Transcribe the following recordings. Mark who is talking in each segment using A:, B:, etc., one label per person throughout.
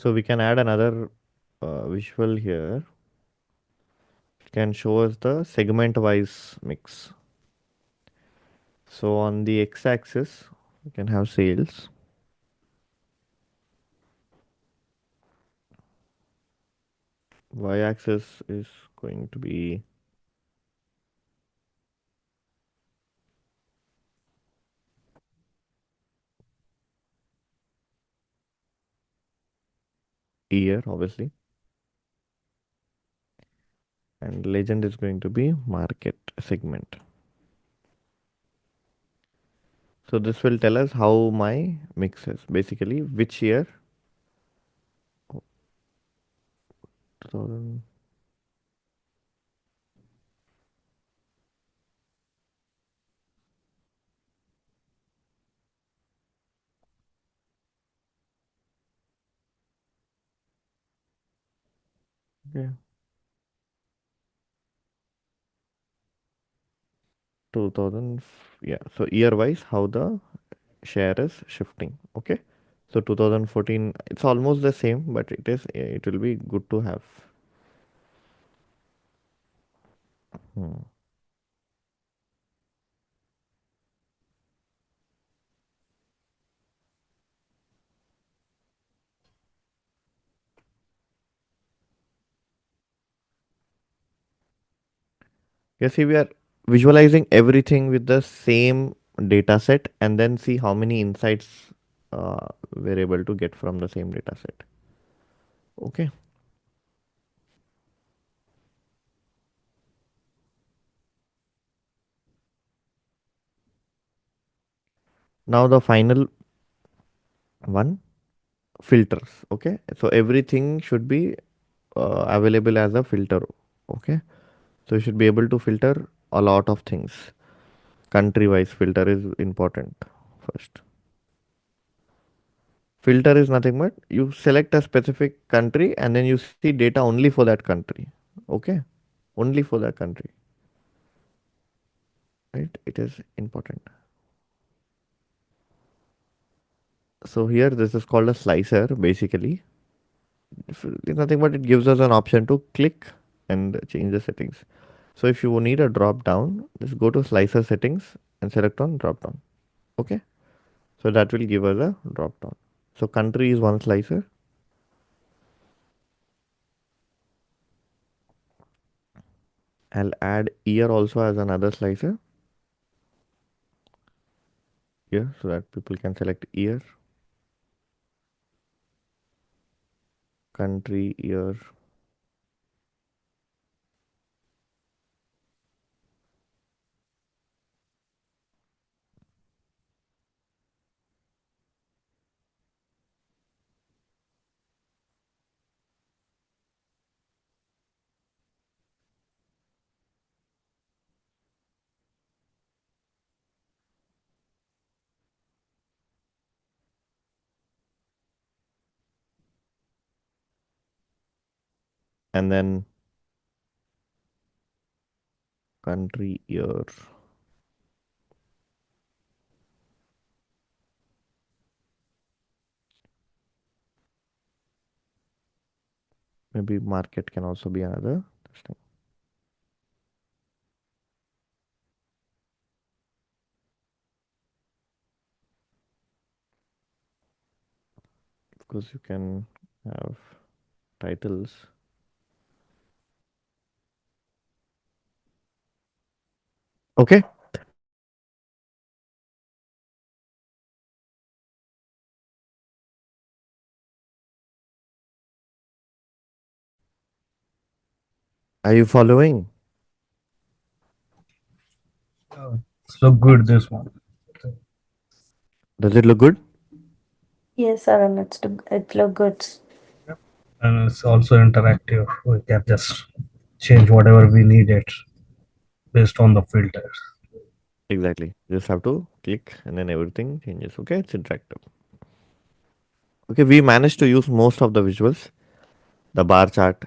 A: So we can add another visual here. It can show us the segment wise mix. So on the x axis, we can have sales. Y axis is going to be year, obviously, and legend is going to be market segment. So this will tell us how my mix is basically which year. Oh, 2000. Okay. 2000. Yeah. So year wise, how the share is shifting. Okay. So 2014, it's almost the same, but it will be good to have. Hmm. You see, we are visualizing everything with the same data set and then see how many insights we're able to get from the same data set. Okay. Now the final one, filters. Okay. So everything should be available as a filter. Okay. So you should be able to filter a lot of things. Country wise filter is important first. Filter is nothing but you select a specific country and then you see data only for that country. Okay. Only for that country. Right. It is important. So here this is called a slicer basically. It's nothing but it gives us an option to click and change the settings. So if you need a drop down, just go to slicer settings and select on drop down. Okay. So that will give us a drop down. So country is one slicer. I'll add year also as another slicer here so that people can select year, country, year. And then country, year. Maybe market can also be another thing because you can have titles. Okay. Are you following?
B: It's look good this one.
A: Does it look good?
C: Yes, Arun, it look good.
B: Yep. And it's also interactive. We can just change whatever we need it based on the filters.
A: Exactly. You just have to click and then everything changes. Okay. It's interactive. Okay. We managed to use most of the visuals, the bar chart,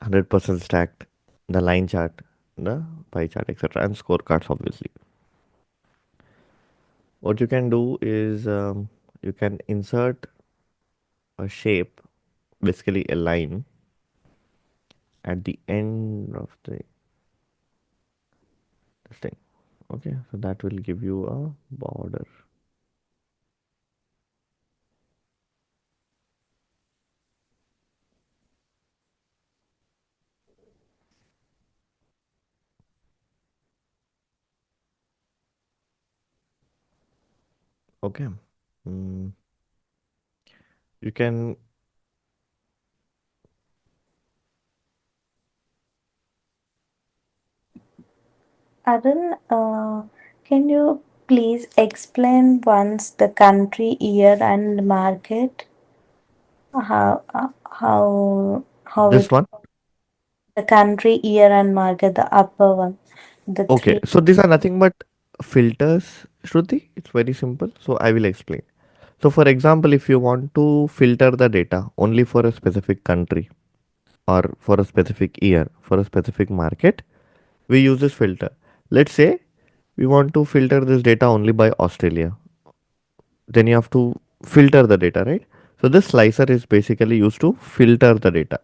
A: 100% stacked, the line chart, the pie chart, etc., and scorecards, obviously. What you can do is you can insert a shape. basically a line at the end of the this thing. Okay, so that will give you a border. Okay. Mm, you can
C: Arun, can you please explain once the country, year, and market? How
A: this
C: it
A: one.
C: the country, year, and market, the upper one, the
A: Okay,
C: three.
A: so these are nothing but filters, Shruti. It's very simple. So I will explain. So for example, if you want to filter the data only for a specific country or for a specific year, for a specific market, we use this filter. Let's say we want to filter this data only by Australia. Then you have to filter the data, right? So this slicer is basically used to filter the data.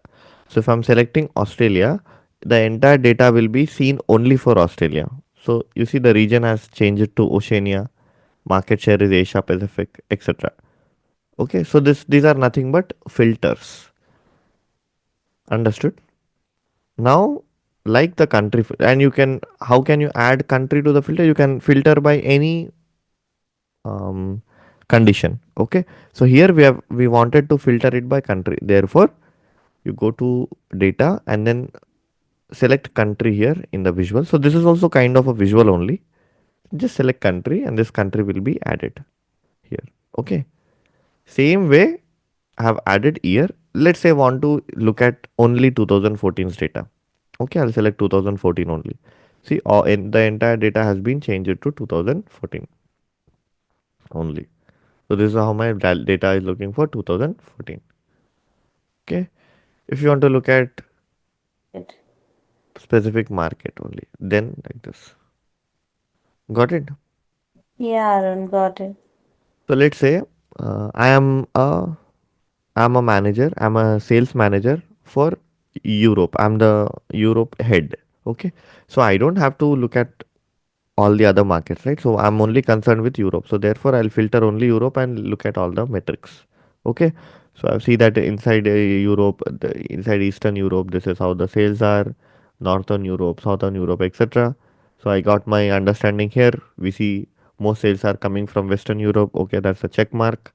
A: So if I'm selecting Australia, the entire data will be seen only for Australia. So you see the region has changed to Oceania, market share is Asia Pacific, etc. Okay, so these are nothing but filters. Understood? Now, like the country, and you can, how can you add country to the filter? You can filter by any um, condition. Okay, so here we wanted to filter it by country. Therefore, you go to data and then select country here in the visual. So this is also kind of a visual only. Just select country and this country will be added here. Okay, same way I have added year. Let's say I want to look at only 2014's data. Okay, I'll select 2014 only. See, all in the entire data has been changed to 2014 only. So this is how my data is looking for 2014. Okay, if you want to look at specific market only, then like this. Got it?
C: Yeah, Arun, got it.
A: So let's say I'm a manager. I'm a sales manager for Europe. I'm the Europe head. Okay, so I don't have to look at all the other markets, right? So I'm only concerned with Europe. So therefore, I'll filter only Europe and look at all the metrics. Okay. So I see that inside Europe, inside Eastern Europe, this is how the sales are, Northern Europe, Southern Europe, etc. So I got my understanding here. We see most sales are coming from Western Europe. Okay, that's a check mark.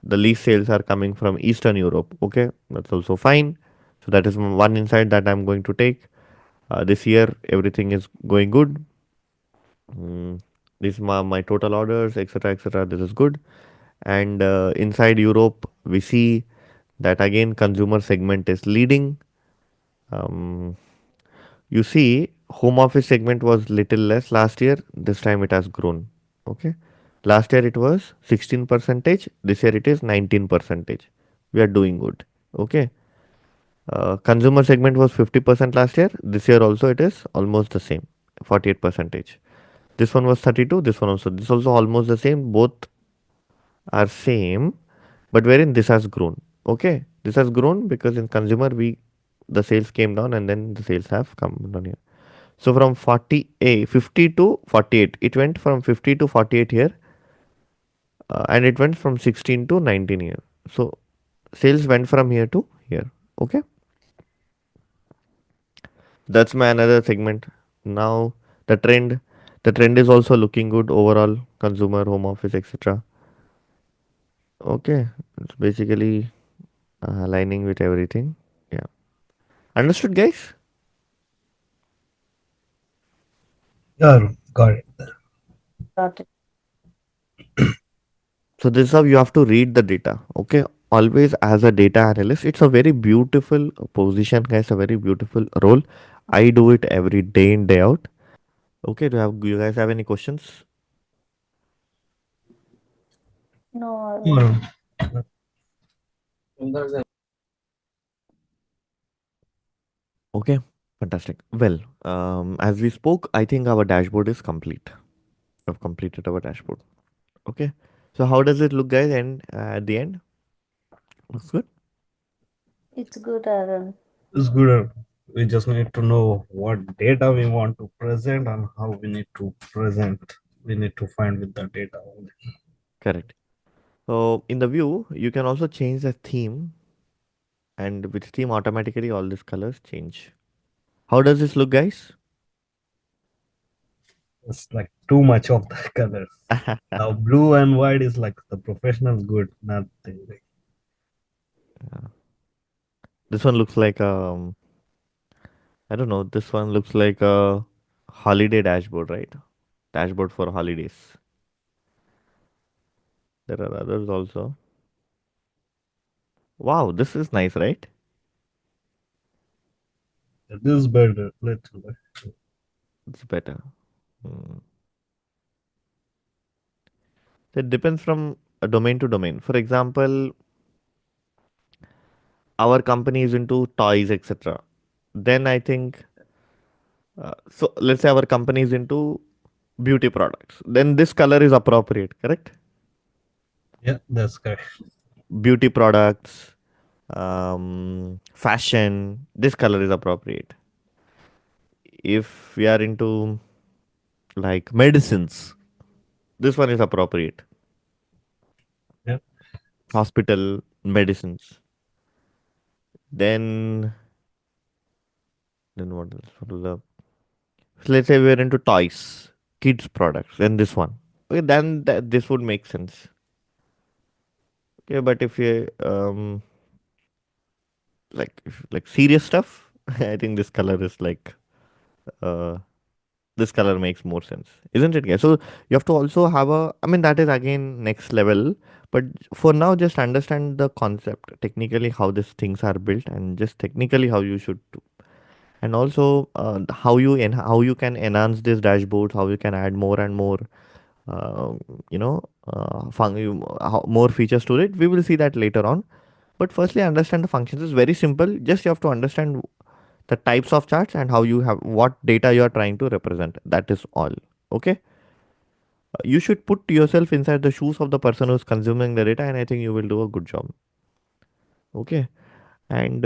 A: The least sales are coming from Eastern Europe. Okay, that's also fine. So that is one insight that I'm going to take. This year, everything is going good. Mm, this my total orders, etc., etc. This is good. And inside Europe, we see that again consumer segment is leading. Um, you see, home office segment was little less last year. This time it has grown. Okay, last year it was 16 percentage. This year it is 19 percentage. We are doing good. Okay. Consumer segment was 50% last year. This year also it is almost the same, 48 percentage. This one was 32. This one also. This also almost the same. Both are same, but wherein this has grown. Okay, this has grown because in consumer we the sales came down and then the sales have come down here. So from 50 to 48, it went from 50 to 48 here, and it went from 16 to 19 here. So sales went from here to here. Okay, that's my another segment. Now the trend, the trend is also looking good overall. Consumer, home office, etc. Okay, it's basically aligning with everything. Yeah. Understood, guys?
B: Yeah, got it.
C: Got it.
A: So this is how you have to read the data. Okay. Always as a data analyst, it's a very beautiful position, guys. A very beautiful role. I do it every day in day out. Okay. Do you guys have any questions?
C: No, Arun.
B: No,
A: Okay. Fantastic. Well, as we spoke, I think our dashboard is complete. I've completed our dashboard. Okay. So how does it look, guys? And at the end, looks good.
C: It's good, Arun.
B: It's good. We just need to know what data we want to present and how we need to present. We need to find with the data only.
A: Correct. So in the view, you can also change the theme, and with theme automatically all these colors change. How does this look, guys?
B: It's like too much of the colors. Now blue and white is like the professional good, nothing.
A: This one looks like I don't know. This one looks like a holiday dashboard, right? Dashboard for holidays. There are others also. Wow, this is nice, right?
B: This is better. Little.
A: It's better. Hmm. So it depends from a domain to domain. For example, our company is into toys, etc. Then I think, so let's say our company is into beauty products. Then this color is appropriate, correct?
B: Yeah, that's correct.
A: Beauty products, fashion, this color is appropriate. If we are into like medicines, this one is appropriate.
B: Yeah,
A: Hospital medicines. Then, then what else? What is the, so let's say we're into toys, kids products. Then this one. Okay, then this would make sense. Okay, but if you like serious stuff, I think this color is like uh this color makes more sense, isn't it, guys? So you have to also have a, I mean, that is again next level, but for now just understand the concept technically how these things are built, and just technically how you should do, and also how how you can enhance this dashboard, how you can add more and more uh, more features to it. We will see that later on, but firstly understand the functions. Is very simple. Just you have to understand the types of charts and how you have what data you are trying to represent. That is all. Okay. You should put yourself inside the shoes of the person who's consuming the data, and I think you will do a good job. Okay. And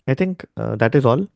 A: I think that is all.